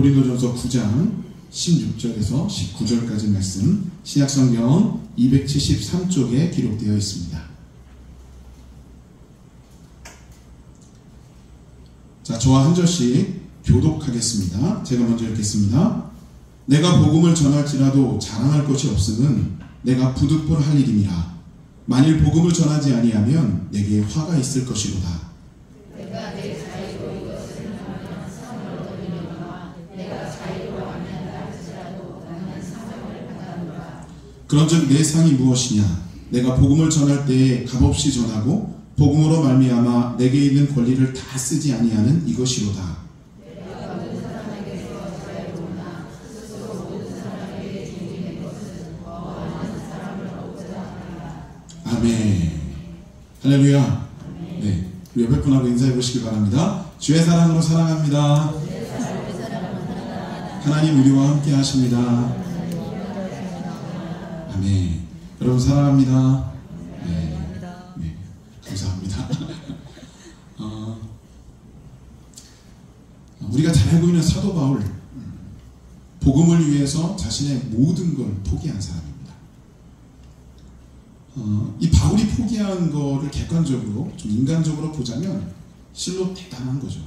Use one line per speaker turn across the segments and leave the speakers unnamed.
고린도전서 9장 16절에서 19절까지 말씀, 신약성경 273쪽에 기록되어 있습니다. 자, 저와 한 절씩 교독하겠습니다. 제가 먼저 읽겠습니다. 내가 복음을 전할지라도 자랑할 것이 없음은 내가 부득불할 일임이라. 만일 복음을 전하지 아니하면 내게 화가 있을 것이로다.
내가 내 자유로 이것을 하면 상을 얻으려니와 내가 자유로 아니한다 할지라도 나는 상을 받아노라.
그런즉 내 상이 무엇이냐? 내가 복음을 전할 때에 값없이 전하고 복음으로 말미암아 내게 있는 권리를 다 쓰지 아니하는 이것이로다.
내가 모든 사람에게서 자유로우나 스스로 모든 사람에게 주인된 것은 더 많은 사람을 얻고자 하노라.
아멘. 할렐루야. 네, 우리 옆에 분하고 인사해 보시기 바랍니다. 주의 사랑으로 사랑합니다. 하나님 우리와 함께 하십니다. 아멘. 여러분 사랑합니다. 네, 네, 감사합니다. 우리가 잘 알고 있는 사도 바울, 복음을 위해서 자신의 모든 걸 포기한 사람입니다. 이 바울이 포기한 거를 객관적으로, 좀 인간적으로 보자면 실로 대단한 거죠.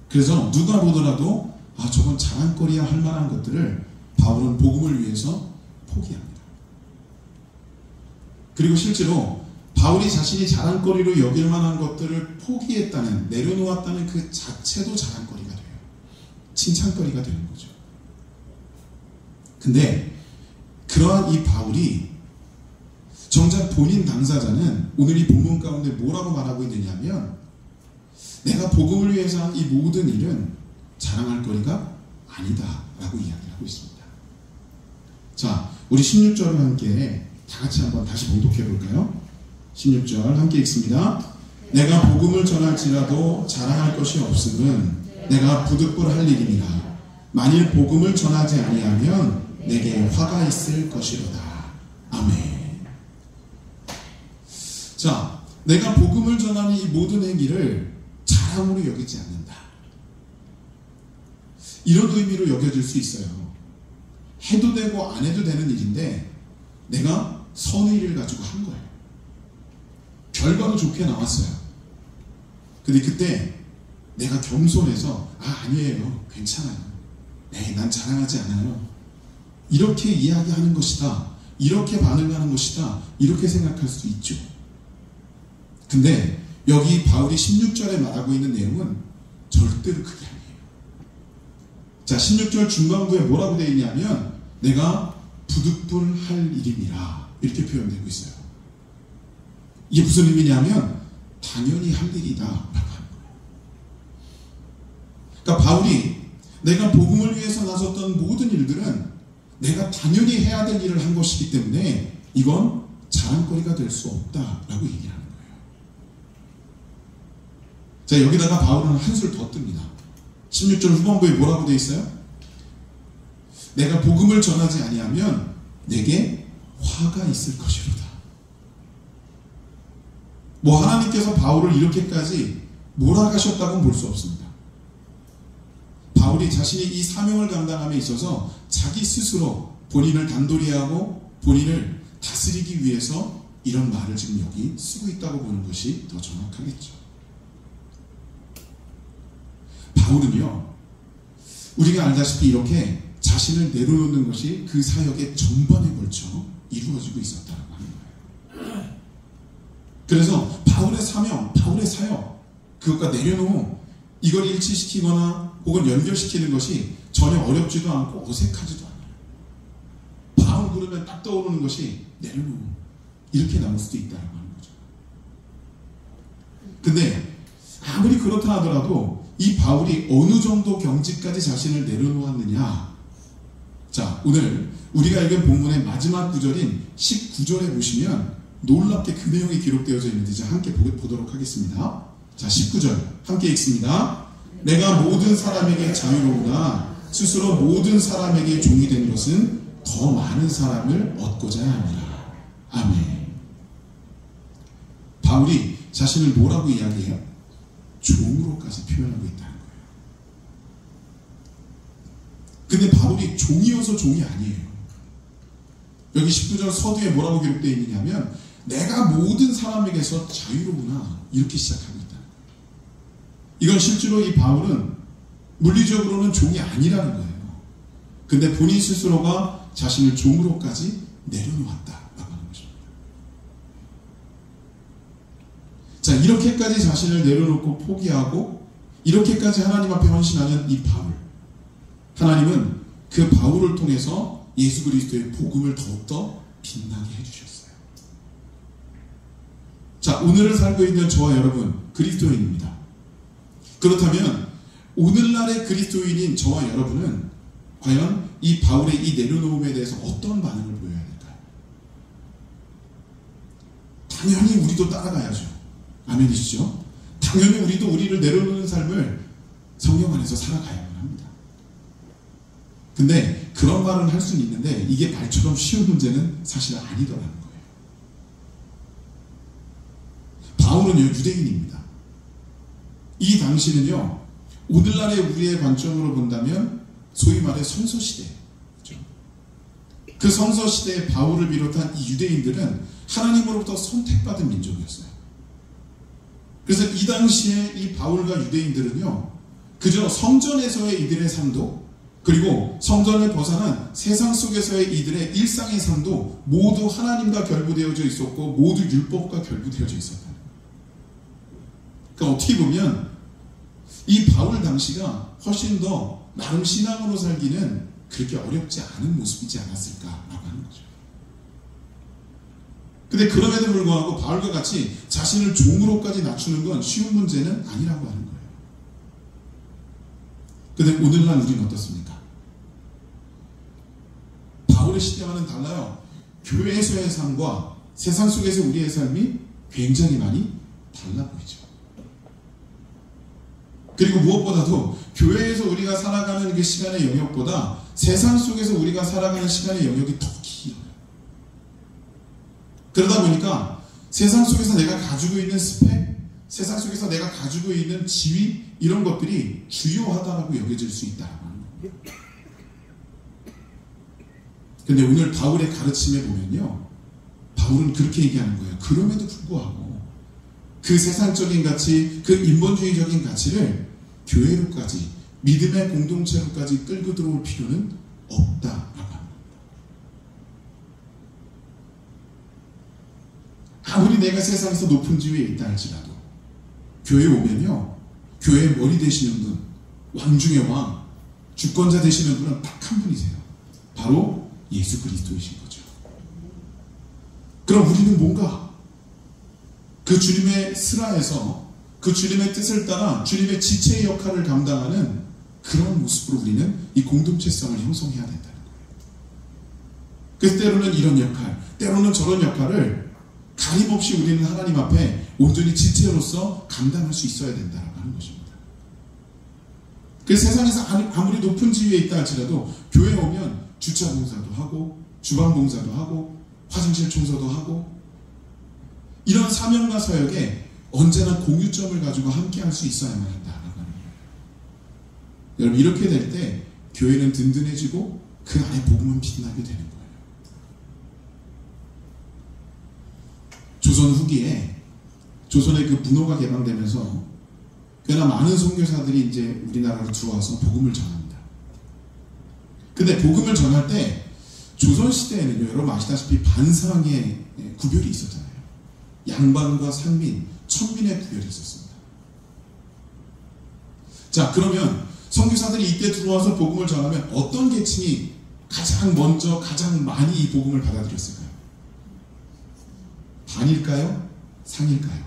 그래서 누가 보더라도 저건 자랑거리야 할 만한 것들을 바울은 복음을 위해서 포기합니다. 그리고 실제로 바울이 자신이 자랑거리로 여길 만한 것들을 포기했다는, 내려놓았다는 그 자체도 자랑거리가 돼요. 칭찬거리가 되는 거죠. 근데 그러한 이 바울이 정작 본인 당사자는 오늘 이 본문 가운데 뭐라고 말하고 있느냐면, 내가 복음을 위해서 한 이 모든 일은 자랑할 거리가 아니다 라고 이야기를 하고 있습니다. 자, 우리 16절을 함께 다 같이 한번 다시 봉독해 볼까요? 16절 함께 읽습니다. 내가 복음을 전할지라도 자랑할 것이 없음은 내가 부득불할 일임이라. 만일 복음을 전하지 아니하면 내게 화가 있을 것이로다. 아멘. 자, 내가 복음을 전하는 이 모든 행위를 자랑으로 여기지 않는다. 이런 의미로 여겨질 수 있어요. 해도 되고 안 해도 되는 일인데 내가 선의 일을 가지고 한 거예요. 결과도 좋게 나왔어요. 근데 그때 내가 겸손해서 아니에요, 괜찮아요, 네, 난 자랑하지 않아요, 이렇게 이야기하는 것이다, 이렇게 반응하는 것이다, 이렇게 생각할 수 있죠. 근데 여기 바울이 16절에 말하고 있는 내용은 절대로 그게 아니에요. 자, 16절 중반부에 뭐라고 되어 있냐면 내가 부득불할 일임이라 이렇게 표현되고 있어요. 이게 무슨 의미냐면 당연히 할 일이다 라고 하는 거예요. 그러니까 바울이 내가 복음을 위해서 나섰던 모든 일들은 내가 당연히 해야 될 일을 한 것이기 때문에 이건 자랑거리가 될 수 없다라고 얘기하는 거예요. 자, 여기다가 바울은 한술 더 뜹니다. 16절 후반부에 뭐라고 되어 있어요? 내가 복음을 전하지 아니하면 내게 화가 있을 것이로다. 하나님께서 바울을 이렇게까지 몰아가셨다고는 볼 수 없습니다. 바울이 자신이 이 사명을 감당함에 있어서 자기 스스로 본인을 단도리하고 본인을 다스리기 위해서 이런 말을 지금 여기 쓰고 있다고 보는 것이 더 정확하겠죠. 바울은요, 우리가 알다시피 이렇게 자신을 내려놓는 것이 그 사역의 전반에 걸쳐 이루어지고 있었다고 하는 거예요. 그래서 바울의 사명, 바울의 사역, 그것과 내려놓음, 이걸 일치시키거나 혹은 연결시키는 것이 전혀 어렵지도 않고 어색하지도 않아요. 바울 부르면 딱 떠오르는 것이 내려놓음, 이렇게 나올 수도 있다고 하는 거죠. 근데 아무리 그렇다 하더라도 이 바울이 어느 정도 경지까지 자신을 내려놓았느냐. 자, 오늘 우리가 읽은 본문의 마지막 구절인 19절에 보시면 놀랍게 그 내용이 기록되어져 있는데 이제 함께 보도록 하겠습니다. 자, 19절 함께 읽습니다. 내가 모든 사람에게 자유로우나 스스로 모든 사람에게 종이 된 것은 더 많은 사람을 얻고자 합니다. 아멘. 바울이 자신을 뭐라고 이야기해요? 종으로까지 표현하고 있다는 거예요. 근데 바울이 종이어서 종이 아니에요. 여기 19절 서두에 뭐라고 기록되어 있느냐면 내가 모든 사람에게서 자유로구나 이렇게 시작하고 있다는 거예요. 이건 실제로 이 바울은 물리적으로는 종이 아니라는 거예요. 근데 본인 스스로가 자신을 종으로까지 내려놓았다라고 하는 것입니다. 자, 이렇게까지 자신을 내려놓고 포기하고 이렇게까지 하나님 앞에 헌신하는 이 바울, 하나님은 그 바울을 통해서 예수 그리스도의 복음을 더욱더 빛나게 해주셨어요. 자, 오늘을 살고 있는 저와 여러분 그리스도인입니다. 그렇다면 오늘날의 그리스도인인 저와 여러분은 과연 이 바울의 이 내려놓음에 대해서 어떤 반응을 보여야 될까요? 당연히 우리도 따라가야죠. 아멘이시죠? 당연히 우리도 우리를 내려놓는 삶을 성령 안에서 살아가야만 합니다. 근데 그런 말은 할 수는 있는데 이게 말처럼 쉬운 문제는 사실 아니더라는 거예요. 바울은요, 유대인입니다. 이 당시는요, 오늘날의 우리의 관점으로 본다면 소위 말해 성서시대, 그렇죠? 그 성서시대의 바울을 비롯한 이 유대인들은 하나님으로부터 선택받은 민족이었어요. 그래서 이 당시에 이 바울과 유대인들은요, 그저 성전에서의 이들의 삶도, 그리고 성전을 벗어난 세상 속에서의 이들의 일상의 삶도 모두 하나님과 결부되어져 있었고 모두 율법과 결부되어져 있었다. 그러니까 어떻게 보면 이 바울 당시가 훨씬 더 나름 신앙으로 살기는 그렇게 어렵지 않은 모습이지 않았을까라고 하는 거죠. 근데 그럼에도 불구하고 바울과 같이 자신을 종으로까지 낮추는 건 쉬운 문제는 아니라고 하는 거예요. 근데 오늘날 우리는 어떻습니까? 바울의 시대와는 달라요. 교회에서의 삶과 세상 속에서 우리의 삶이 굉장히 많이 달라 보이죠. 그리고 무엇보다도 교회에서 우리가 살아가는 그 시간의 영역보다 세상 속에서 우리가 살아가는 시간의 영역이 더 길어요. 그러다 보니까 세상 속에서 내가 가지고 있는 스펙, 세상 속에서 내가 가지고 있는 지위, 이런 것들이 주요하다고 여겨질 수 있다라고 하는 겁니다. 근데 오늘 바울의 가르침에 보면요, 바울은 그렇게 얘기하는 거예요. 그럼에도 불구하고 그 세상적인 가치, 그 인본주의적인 가치를 교회로까지, 믿음의 공동체로까지 끌고 들어올 필요는 없다라고 합니다. 아무리 내가 세상에서 높은 지위에 있다 할지라도 교회에 오면요, 교회의 머리 되시는 분, 왕 중의 왕, 주권자 되시는 분은 딱 한 분이세요. 바로 예수 그리스도이신 거죠. 그럼 우리는 뭔가 그 주님의 슬하에서 그 주님의 뜻을 따라 주님의 지체의 역할을 감당하는 그런 모습으로 우리는 이 공동체성을 형성해야 된다는 거예요. 그래서 때로는 이런 역할, 때로는 저런 역할을 가림없이 우리는 하나님 앞에 온전히 지체로서 감당할 수 있어야 된다고 하는 것입니다. 그래서 세상에서 아무리 높은 지위에 있다 할지라도 교회에 오면 주차 봉사도 하고 주방 봉사도 하고 화장실 청소도 하고 이런 사명과 사역에 언제나 공유점을 가지고 함께 할 수 있어야만 한다라고 하는 거예요. 여러분, 이렇게 될 때 교회는 든든해지고 그 안에 복음은 빛나게 되는 거예요. 조선 후기에 조선의 그 문호가 개방되면서 꽤나 많은 선교사들이 이제 우리나라로 들어와서 복음을 전합니다. 근데 복음을 전할 때 조선시대에는요, 여러분 아시다시피 반상의 구별이 있었잖아요. 양반과 상민, 천민의 구별이 있었습니다. 자, 그러면 선교사들이 이때 들어와서 복음을 전하면 어떤 계층이 가장 먼저 가장 많이 이 복음을 받아들였을까요? 반일까요? 상일까요?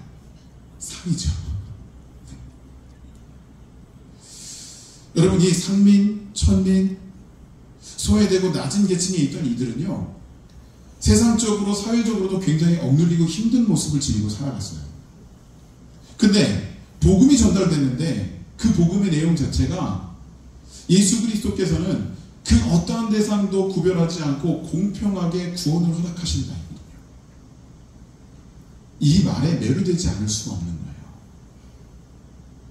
상이죠. 여러분, 이 상민, 천민, 소외되고 낮은 계층에 있던 이들은요, 세상적으로 사회적으로도 굉장히 억눌리고 힘든 모습을 지니고 살아갔어요. 근데 복음이 전달됐는데 그 복음의 내용 자체가 예수 그리스도께서는 그 어떠한 대상도 구별하지 않고 공평하게 구원을 허락하신다. 이 말에 매료되지 않을 수가 없는 거예요.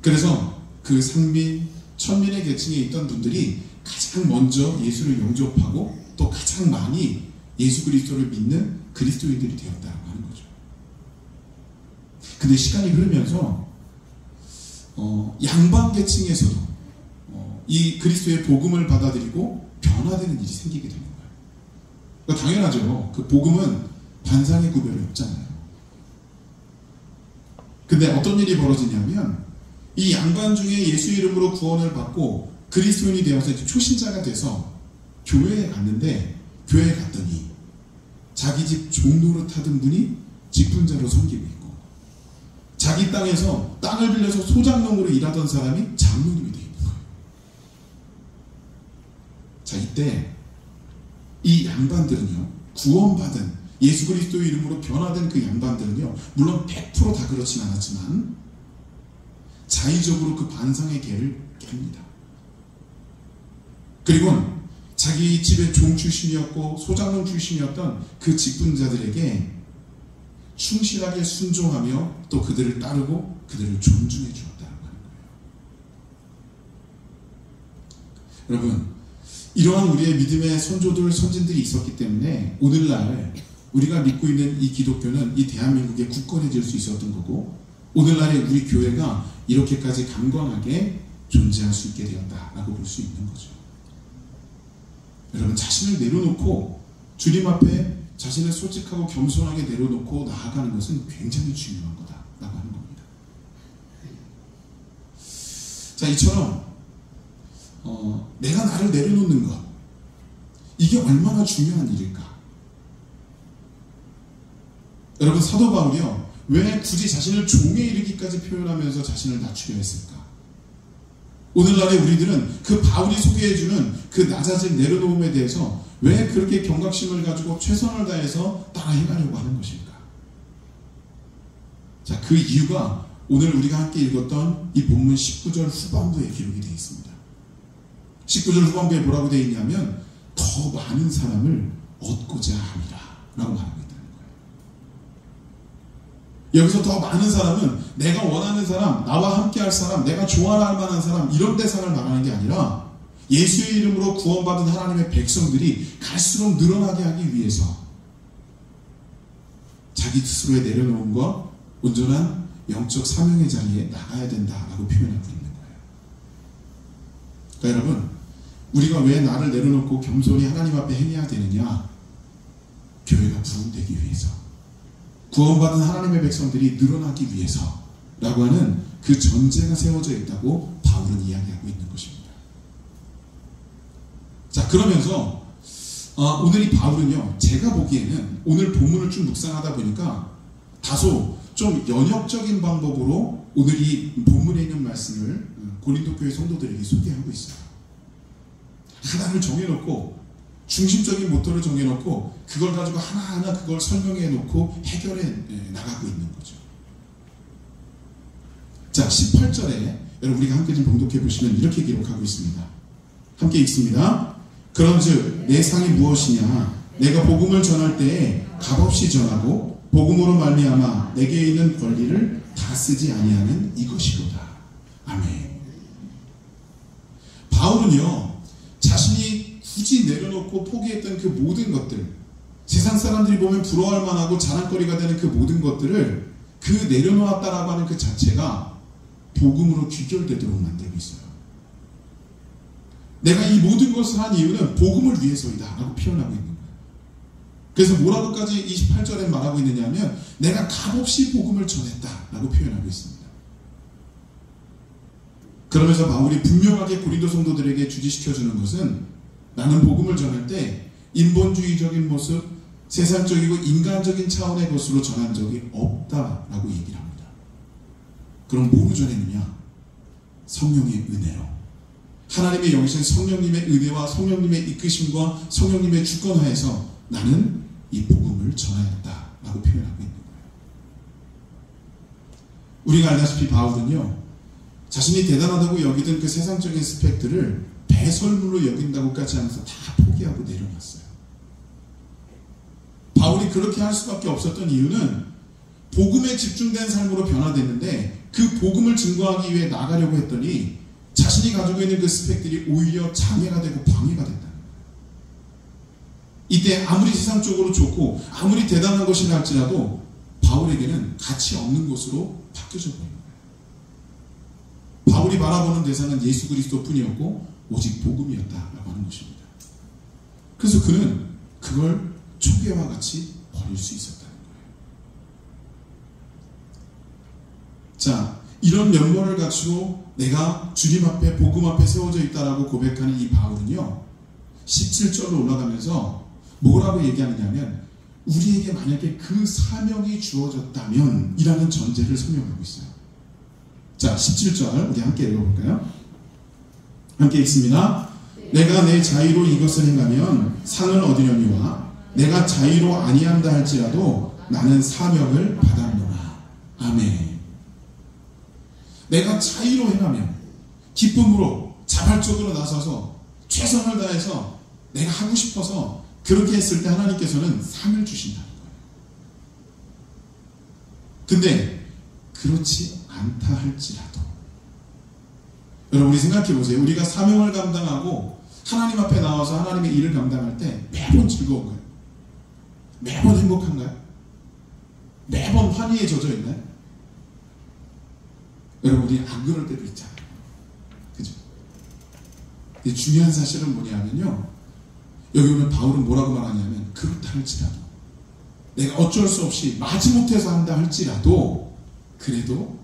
그래서 그 상민, 천민의 계층에 있던 분들이 가장 먼저 예수를 영접하고 또 가장 많이 예수 그리스도를 믿는 그리스도인들이 되었다고 하는 거죠. 근데 시간이 흐르면서 양반 계층에서도 이 그리스도의 복음을 받아들이고 변화되는 일이 생기게 되는 거예요. 그러니까 당연하죠. 그 복음은 반상의 구별이 없잖아요. 근데 어떤 일이 벌어지냐면 이 양반 중에 예수 이름으로 구원을 받고 그리스도인이 되어서 이제 초신자가 돼서 교회에 갔는데, 교회에 갔더니 자기 집 종노릇 하던 분이 직분자로 섬기고 있고, 자기 땅에서 땅을 빌려서 소장농으로 일하던 사람이 장로님이 되어 있는 거예요. 자, 이때 이 양반들은요, 구원받은 예수 그리스도의 이름으로 변화된 그 양반들은요, 물론 100% 다 그렇진 않았지만 자의적으로 그 반상의 계를 깹니다. 그리고 자기 집의 종 출신이었고 소장농 출신이었던 그 직분자들에게 충실하게 순종하며 또 그들을 따르고 그들을 존중해 주었다는 거예요. 여러분, 이러한 우리의 믿음의 선조들, 선진들이 있었기 때문에 오늘날 우리가 믿고 있는 이 기독교는 이 대한민국에 굳건해질 수 있었던 거고, 오늘날의 우리 교회가 이렇게까지 강건하게 존재할 수 있게 되었다라고 볼 수 있는 거죠. 여러분, 자신을 내려놓고 주님 앞에 자신을 솔직하고 겸손하게 내려놓고 나아가는 것은 굉장히 중요한 거다라고 하는 겁니다. 자, 이처럼 내가 나를 내려놓는 것, 이게 얼마나 중요한 일일까? 여러분, 사도 바울이요, 왜 굳이 자신을 종에 이르기까지 표현하면서 자신을 낮추려 했을까? 오늘날의 우리들은 그 바울이 소개해주는 그 낮아진 내려놓음에 대해서 왜 그렇게 경각심을 가지고 최선을 다해서 따라 행하려고 하는 것일까? 자, 그 이유가 오늘 우리가 함께 읽었던 이 본문 19절 후반부에 기록이 되어 있습니다. 19절 후반부에 뭐라고 되어 있냐면 더 많은 사람을 얻고자 함이라 라고 말하고 있다는 거예요. 여기서 더 많은 사람은 내가 원하는 사람, 나와 함께 할 사람, 내가 좋아할 만한 사람, 이런 대상을 말하는 게 아니라 예수의 이름으로 구원받은 하나님의 백성들이 갈수록 늘어나게 하기 위해서 자기 스스로에 내려놓은 것, 온전한 영적 사명의 자리에 나가야 된다라고 표현하고 있는 거예요. 그러니까 여러분, 우리가 왜 나를 내려놓고 겸손히 하나님 앞에 행해야 되느냐? 교회가 부흥되기 위해서, 구원받은 하나님의 백성들이 늘어나기 위해서라고 하는 그 전제가 세워져 있다고 바울은 이야기하고 있는 것입니다. 자, 그러면서 오늘 이 바울은요, 제가 보기에는 오늘 본문을 쭉 묵상하다 보니까 다소 좀 연역적인 방법으로 오늘 이 본문에 있는 말씀을 고린도 교회 성도들에게 소개하고 있어요. 하나를 정해놓고 중심적인 모토를 정해놓고 그걸 가지고 하나하나 그걸 설명해 놓고 해결해 나가고 있는 거죠. 자, 18절에 여러분 우리가 함께 좀 봉독해 보시면 이렇게 기록하고 있습니다. 함께 읽습니다. 그런즉 내 상이 무엇이냐? 내가 복음을 전할 때에 값없이 전하고 복음으로 말미암아 내게 있는 권리를 다 쓰지 아니하는 이것이로다. 아멘. 바울은요, 자신이 굳이 내려놓고 포기했던 그 모든 것들, 세상 사람들이 보면 부러워할 만하고 자랑거리가 되는 그 모든 것들을 그 내려놓았다라고 하는 그 자체가 복음으로 귀결되도록 만들고 있어요. 내가 이 모든 것을 한 이유는 복음을 위해서이다 라고 표현하고 있는 거예요. 그래서 뭐라고까지 28절에 말하고 있느냐면 내가 값없이 복음을 전했다 라고 표현하고 있습니다. 그러면서 바울이 분명하게 고린도 성도들에게 주지시켜주는 것은 나는 복음을 전할 때 인본주의적인 모습, 세상적이고 인간적인 차원의 것으로 전한 적이 없다라고 얘기를 합니다. 그럼 뭐로 전했느냐? 성령의 은혜로. 하나님의 영이신 성령님의 은혜와 성령님의 이끄심과 성령님의 주권하에서 나는 이 복음을 전하였다라고 표현하고 있는 거예요. 우리가 알다시피 바울은요, 자신이 대단하다고 여기던 그 세상적인 스펙들을 배설물로 여긴다고까지 하면서 다 포기하고 내려놨어요. 바울이 그렇게 할 수밖에 없었던 이유는 복음에 집중된 삶으로 변화됐는데 그 복음을 증거하기 위해 나가려고 했더니 자신이 가지고 있는 그 스펙들이 오히려 장애가 되고 방해가 된다. 이때 아무리 세상적으로 좋고 아무리 대단한 것이라 할지라도 바울에게는 가치 없는 것으로 바뀌어져 버린 거예요. 바울이 바라보는 대상은 예수 그리스도뿐이었고 오직 복음이었다라고 하는 것입니다. 그래서 그는 그걸 초계와 같이 버릴 수 있었다는 거예요. 자, 이런 면모를 갖추고 내가 주님 앞에 복음 앞에 세워져 있다라고 고백하는 이 바울은요, 17절로 올라가면서 뭐라고 얘기하느냐면 우리에게 만약에 그 사명이 주어졌다면 이라는 전제를 설명하고 있어요. 자, 17절 우리 함께 읽어볼까요? 함께 읽습니다. 내가 내 자유로 이것을 행하면 상을 얻으려니와 내가 자유로 아니한다 할지라도 나는 사명을 받았노라. 아멘. 내가 자유로 행하면, 기쁨으로 자발적으로 나서서 최선을 다해서 내가 하고 싶어서 그렇게 했을 때 하나님께서는 상을 주신다는 거예요. 근데 그렇지 않다 할지라도, 여러분 우리 생각해 보세요. 우리가 사명을 감당하고 하나님 앞에 나와서 하나님의 일을 감당할 때 매번 즐거운가요? 매번 행복한가요? 매번 환희에 젖어 있나요? 여러분 우리 안 그럴 때도 있잖아요. 그죠? 근데 중요한 사실은 뭐냐면요, 여기 오면 바울은 뭐라고 말하냐면 그렇다 할지라도, 내가 어쩔 수 없이 마지못해서 한다 할지라도 그래도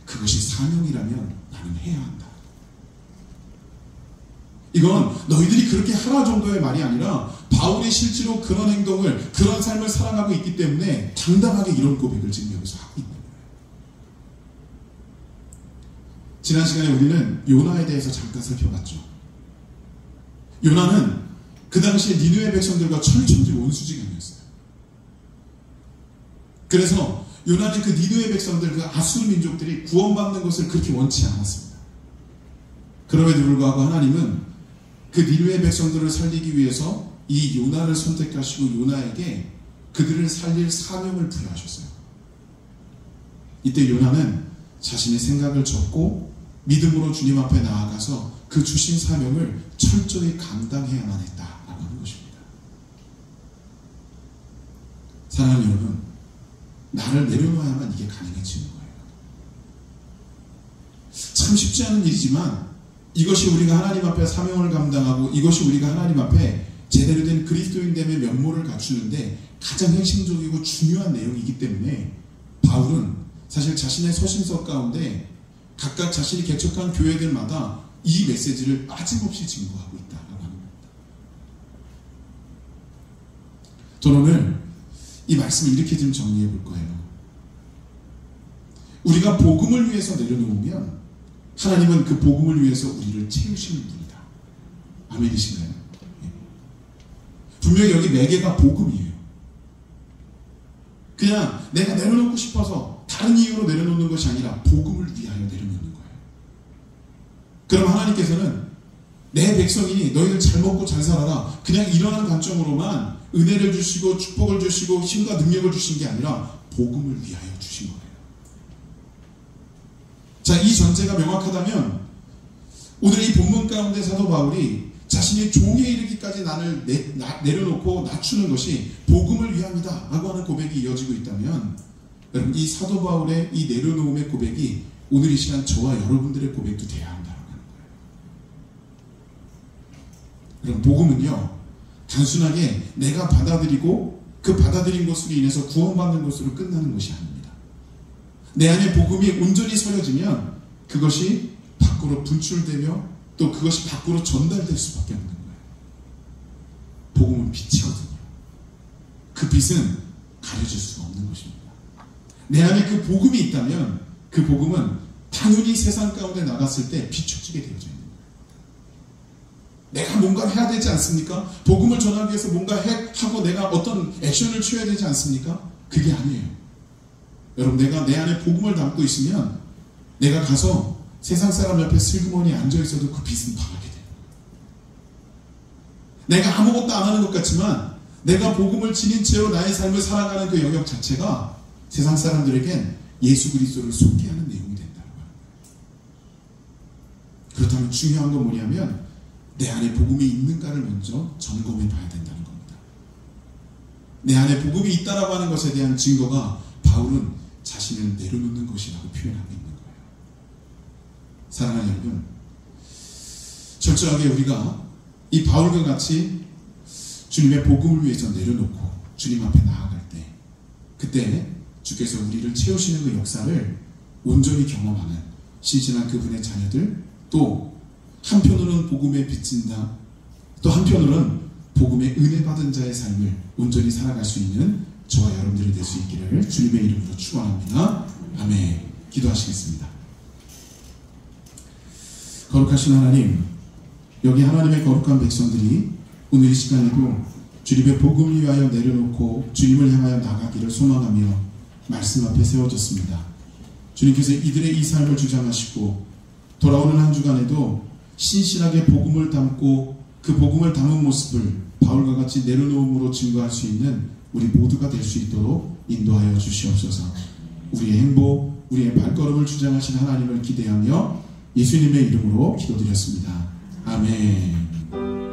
그것이 사명이라면 나는 해야 한다. 이건 너희들이 그렇게 하라 정도의 말이 아니라 바울이 실제로 그런 행동을, 그런 삶을 살아가고 있기 때문에 당당하게 이런 고백을 지금 여기서 하고 있는 거예요. 지난 시간에 우리는 요나에 대해서 잠깐 살펴봤죠. 요나는 그 당시에 니느웨 백성들과 철천지 원수지간이었어요. 그래서 요나는 그 니느웨 백성들, 그 아수르 민족들이 구원받는 것을 그렇게 원치 않았습니다. 그럼에도 불구하고 하나님은 그 니느웨 백성들을 살리기 위해서 이 요나를 선택하시고 요나에게 그들을 살릴 사명을 부여하셨어요. 이때 요나는 자신의 생각을 접고 믿음으로 주님 앞에 나아가서 그 주신 사명을 철저히 감당해야만 했다라고 하는 것입니다. 사랑하는 여러분, 나를 내려놓아야만 이게 가능해지는 거예요. 참 쉽지 않은 일이지만 이것이 우리가 하나님 앞에 사명을 감당하고 이것이 우리가 하나님 앞에 제대로 된 그리스도인됨의 면모를 갖추는데 가장 핵심적이고 중요한 내용이기 때문에 바울은 사실 자신의 서신서 가운데 각각 자신이 개척한 교회들마다 이 메시지를 빠짐없이 증거하고 있다라고 하는 겁니다. 저는 오늘 이 말씀을 이렇게 좀 정리해 볼 거예요. 우리가 복음을 위해서 내려놓으면 하나님은 그 복음을 위해서 우리를 채우시는 분이다. 아멘이신가요? 예. 분명히 여기 매개가 복음이에요. 그냥 내가 내려놓고 싶어서 다른 이유로 내려놓는 것이 아니라 복음을 위하여 내려놓는 거예요. 그럼 하나님께서는 내 백성이니 너희들 잘 먹고 잘 살아라, 그냥 이러한 관점으로만 은혜를 주시고 축복을 주시고 힘과 능력을 주신 게 아니라 복음을 위하여 주신 거예요. 자, 이 전제가 명확하다면 오늘 이 본문 가운데 사도 바울이 자신의 종에 이르기까지 나를 내려놓고 낮추는 것이 복음을 위함이다 라고 하는 고백이 이어지고 있다면, 여러분 이 사도 바울의 이 내려놓음의 고백이 오늘 이 시간 저와 여러분들의 고백도 돼야 한다는 거예요. 여러분 복음은요, 단순하게 내가 받아들이고 그 받아들인 것으로 인해서 구원받는 것으로 끝나는 것이 아닙니다. 내 안에 복음이 온전히 서려지면 그것이 밖으로 분출되며 또 그것이 밖으로 전달될 수밖에 없는 거예요. 복음은 빛이거든요. 그 빛은 가려질 수가 없는 것입니다. 내 안에 그 복음이 있다면 그 복음은 당연히 세상 가운데 나갔을 때 비춰지게 되어져 있는 거예요. 내가 뭔가 해야 되지 않습니까? 복음을 전하기 위해서 뭔가 하고 내가 어떤 액션을 취해야 되지 않습니까? 그게 아니에요. 여러분 내가 내 안에 복음을 담고 있으면 내가 가서 세상 사람 옆에 슬그머니 앉아있어도 그 빛은 방하게 돼요. 내가 아무것도 안 하는 것 같지만 내가 복음을 지닌 채로 나의 삶을 살아가는 그 영역 자체가 세상 사람들에겐 예수 그리스도를 소개하는 내용이 된다는 거예요. 그렇다면 중요한 건 뭐냐면 내 안에 복음이 있는가를 먼저 점검해 봐야 된다는 겁니다. 내 안에 복음이 있다라고 하는 것에 대한 증거가 바울은 자신을 내려놓는 것이라고 표현하고 있는 거예요. 사랑하는 여러분, 철저하게 우리가 이 바울과 같이 주님의 복음을 위해서 내려놓고 주님 앞에 나아갈 때, 그때 주께서 우리를 채우시는 그 역사를 온전히 경험하는 신실한 그분의 자녀들, 또 한편으로는 복음에 비친다, 또 한편으로는 복음의 은혜 받은 자의 삶을 온전히 살아갈 수 있는 저와 여러분들이 될 수 있기를 주님의 이름으로 축원합니다. 아멘. 기도하시겠습니다. 거룩하신 하나님, 여기 하나님의 거룩한 백성들이 오늘 이 시간에도 주님의 복음을 위하여 내려놓고 주님을 향하여 나가기를 소망하며 말씀 앞에 세워졌습니다. 주님께서 이들의 이 삶을 주장하시고 돌아오는 한 주간에도 신실하게 복음을 담고 그 복음을 담은 모습을 바울과 같이 내려놓음으로 증거할 수 있는 우리 모두가 될 수 있도록 인도하여 주시옵소서. 우리의 행복, 우리의 발걸음을 주장하신 하나님을 기대하며 예수님의 이름으로 기도드렸습니다. 아멘.